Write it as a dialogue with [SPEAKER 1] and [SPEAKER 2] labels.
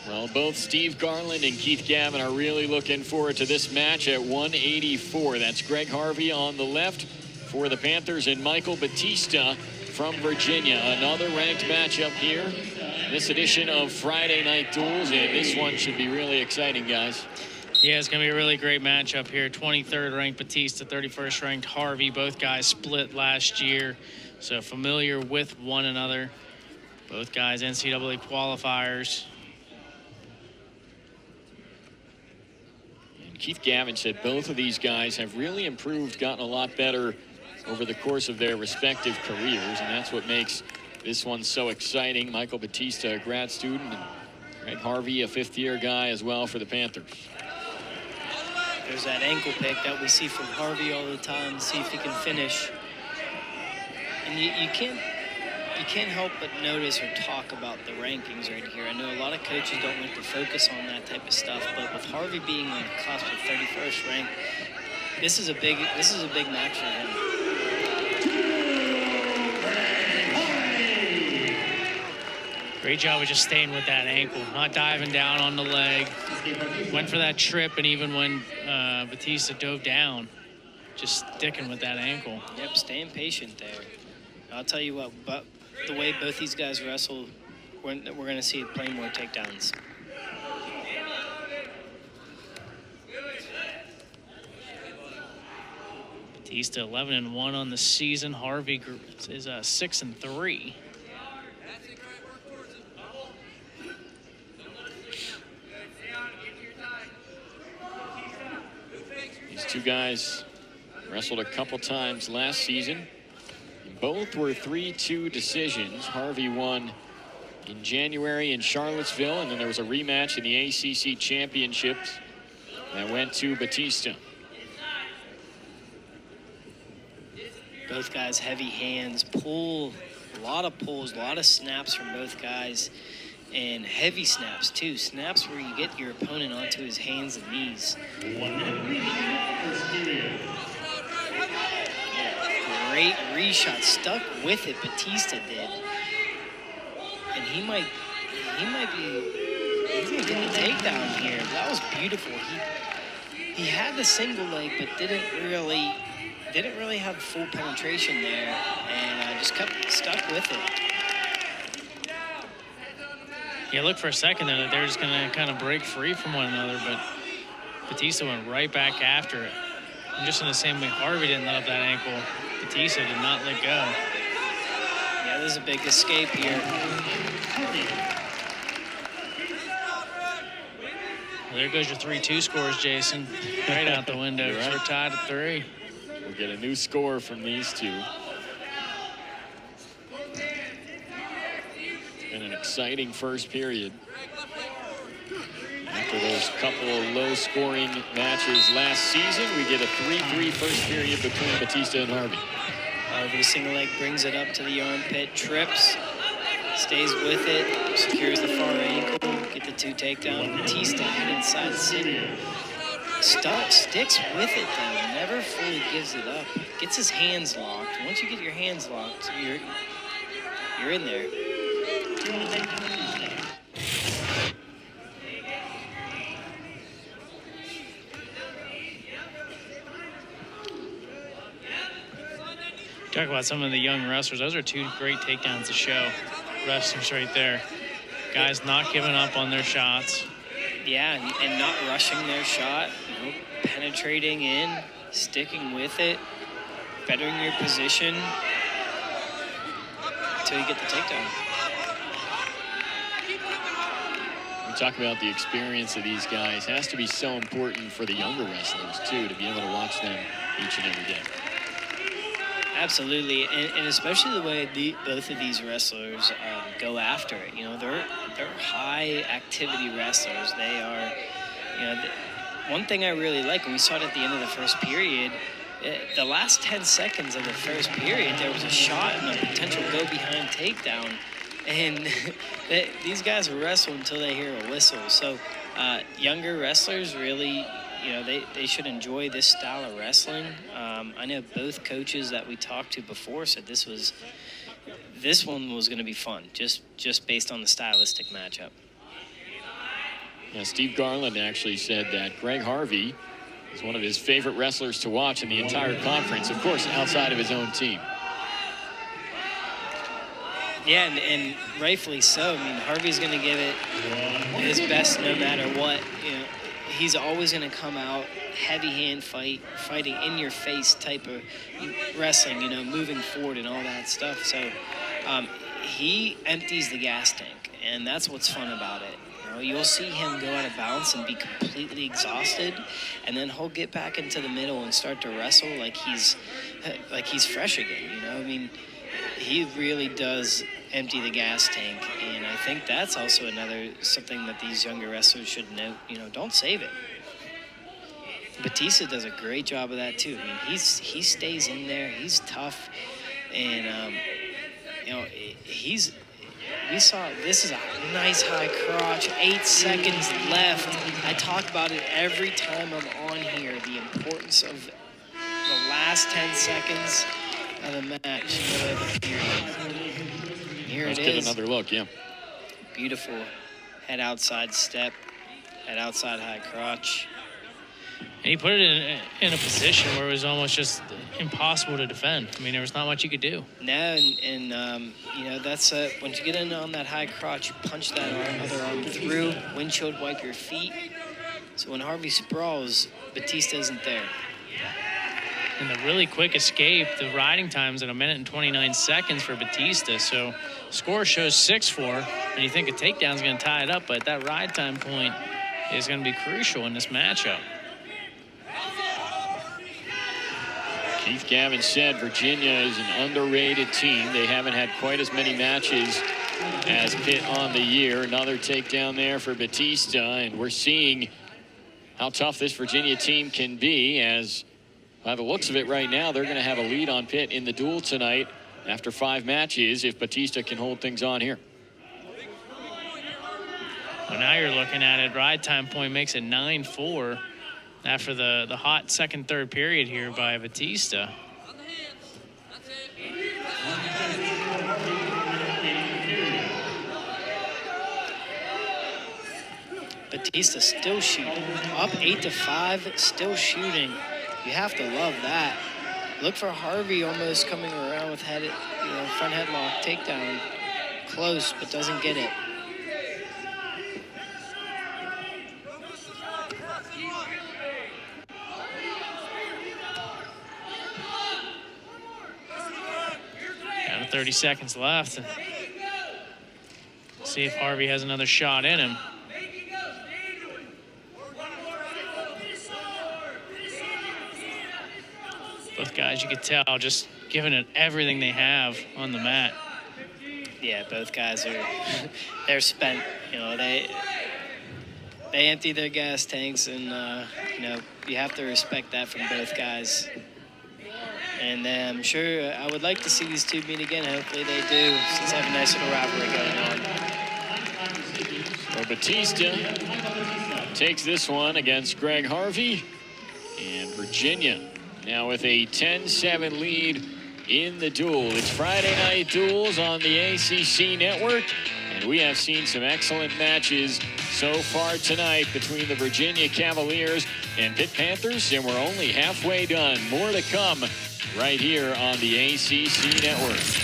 [SPEAKER 1] Well, both Steve Garland and Keith Gavin are really looking forward to this match at 184. That's Gregg Harvey on the left for the Panthers and Michael Battista from Virginia. Another ranked matchup here. This edition of Friday Night Duels, and this one should be really exciting, guys.
[SPEAKER 2] Yeah, it's going to be a really great matchup here. 23rd ranked Battista, 31st ranked Harvey. Both guys split last year, so familiar with one another. Both guys NCAA qualifiers.
[SPEAKER 1] Keith Gavin said both of these guys have really improved, gotten a lot better over the course of their respective careers, and that's what makes this one so exciting. Michael Battista, a grad student, and Gregg Harvey, a fifth-year guy as well for the Panthers.
[SPEAKER 3] There's that ankle pick that we see from Harvey all the time, see if he can finish. And you can't help but notice or talk about the rankings right here. I know a lot of coaches don't like to focus on that type of stuff, but with Harvey being on the cusp of 31st rank, this is a big match for him.
[SPEAKER 2] Great job of just staying with that ankle, not diving down on the leg. Went for that trip, and even when Battista dove down, just sticking with that ankle.
[SPEAKER 3] Yep, staying patient there. I'll tell you what, but the way both these guys wrestle, we're going to see plenty more takedowns.
[SPEAKER 2] Battista 11-1 on the season. Harvey is 6-3.
[SPEAKER 1] These two guys wrestled a couple times last season. Both were 3-2 decisions. Harvey won in January in Charlottesville, and then there was a rematch in the ACC Championships that went to Battista.
[SPEAKER 3] Both guys heavy hands, pull, a lot of pulls, a lot of snaps from both guys, and heavy snaps too. Snaps where you get your opponent onto his hands and knees. Great reshot, stuck with it, Battista did. And he might be getting the takedown here. That was beautiful. He had the single leg, but didn't really have full penetration there, and just kept stuck with it.
[SPEAKER 2] Yeah, look for a second there that they're just going to kind of break free from one another, but Battista went right back after it. And just in the same way Harvey didn't let up that ankle, Battista did not let go.
[SPEAKER 3] Yeah, there's a big escape here.
[SPEAKER 2] Well, there goes your 3-2 scores, Jason. Right out the window.
[SPEAKER 1] Right.
[SPEAKER 2] We're tied at 3.
[SPEAKER 1] We'll get a new score from these two. It's been an exciting first period. After those couple of low-scoring matches last season, we get a 3-3 first period between Battista and Harvey.
[SPEAKER 3] Harvey, single leg, brings it up to the armpit, trips, stays with it, secures the far ankle, get the 2 takedown. Battista head inside single. Sticks with it though, never fully gives it up. Gets his hands locked. Once you get your hands locked, you're in there.
[SPEAKER 2] Talk about some of the young wrestlers. Those are 2 great takedowns to show. Wrestlers right there. Guys not giving up on their shots.
[SPEAKER 3] Yeah, and not rushing their shot. Penetrating in, sticking with it, bettering your position until you get the takedown.
[SPEAKER 1] We talk about the experience of these guys. It has to be so important for the younger wrestlers, too, to be able to watch them each and every day.
[SPEAKER 3] Absolutely, and especially the way both of these wrestlers go after it. You know, they're high activity wrestlers. They are, you know, one thing I really like, and we saw it at the end of the first period, the last 10 seconds of the first period, there was a shot and a potential go behind takedown, and these guys will wrestle until they hear a whistle. So younger wrestlers really, you know, they should enjoy this style of wrestling. I know both coaches that we talked to before said this one was going to be fun, just based on the stylistic matchup.
[SPEAKER 1] Yeah, Steve Garland actually said that Gregg Harvey is one of his favorite wrestlers to watch in the entire conference, of course, outside of his own team.
[SPEAKER 3] Yeah, and rightfully so. I mean, Harvey's going to give it his best no matter what. You know, he's always going to come out heavy-hand fighting in your face type of wrestling, you know, moving forward and all that stuff. So he empties the gas tank, and that's what's fun about it. You know, you'll see him go out of balance and be completely exhausted, and then he'll get back into the middle and start to wrestle like he's fresh again. You know, I mean, he really does empty the gas tank, and I think that's also something that these younger wrestlers should know. You know, don't save it. Battista does a great job of that too. I mean, he stays in there. He's tough, and you know, we saw this is a nice high crotch. 8 seconds left. I talk about it every time I'm on here. The importance of the last 10 seconds of the match. Here
[SPEAKER 1] Let's
[SPEAKER 3] it
[SPEAKER 1] get
[SPEAKER 3] is.
[SPEAKER 1] another look, yeah.
[SPEAKER 3] Beautiful head outside step, head outside high crotch.
[SPEAKER 2] And he put it in a position where it was almost just impossible to defend. I mean, there was not much you could do.
[SPEAKER 3] No, and you know, that's once you get in on that high crotch, you punch that other arm through, windshield wipe your feet. So when Harvey sprawls, Battista isn't there.
[SPEAKER 2] And the really quick escape, the riding time's at 1 minute and 29 seconds for Battista. So score shows 6-4, and you think a takedown's going to tie it up, but that ride time point is going to be crucial in this matchup.
[SPEAKER 1] Keith Gavin said Virginia is an underrated team. They haven't had quite as many matches as Pitt on the year. Another takedown there for Battista, and we're seeing how tough this Virginia team can be, as by the looks of it right now, they're going to have a lead on Pitt in the duel tonight after 5 matches if Battista can hold things on here.
[SPEAKER 2] Well, now you're looking at it. Ride time point makes it 9-4 after the hot second, third period here by Battista.
[SPEAKER 3] Batista still shooting. Up 8-5, still shooting. You have to love that. Look for Harvey almost coming around with front headlock takedown. Close, but doesn't get it.
[SPEAKER 2] Down to 30 seconds left. See if Harvey has another shot in him. Both guys, you could tell, just giving it everything they have on the mat.
[SPEAKER 3] Yeah, both guys they're spent. You know, they empty their gas tanks, and you know, you have to respect that from both guys. And I'm sure I would like to see these two meet again. Hopefully they do, since they have a nice little rivalry going on.
[SPEAKER 1] So Battista takes this one against Gregg Harvey, and Virginia now with a 10-7 lead in the duel. It's Friday night duels on the ACC network, and we have seen some excellent matches so far tonight between the Virginia Cavaliers and Pitt Panthers, and we're only halfway done. More to come right here on the ACC network.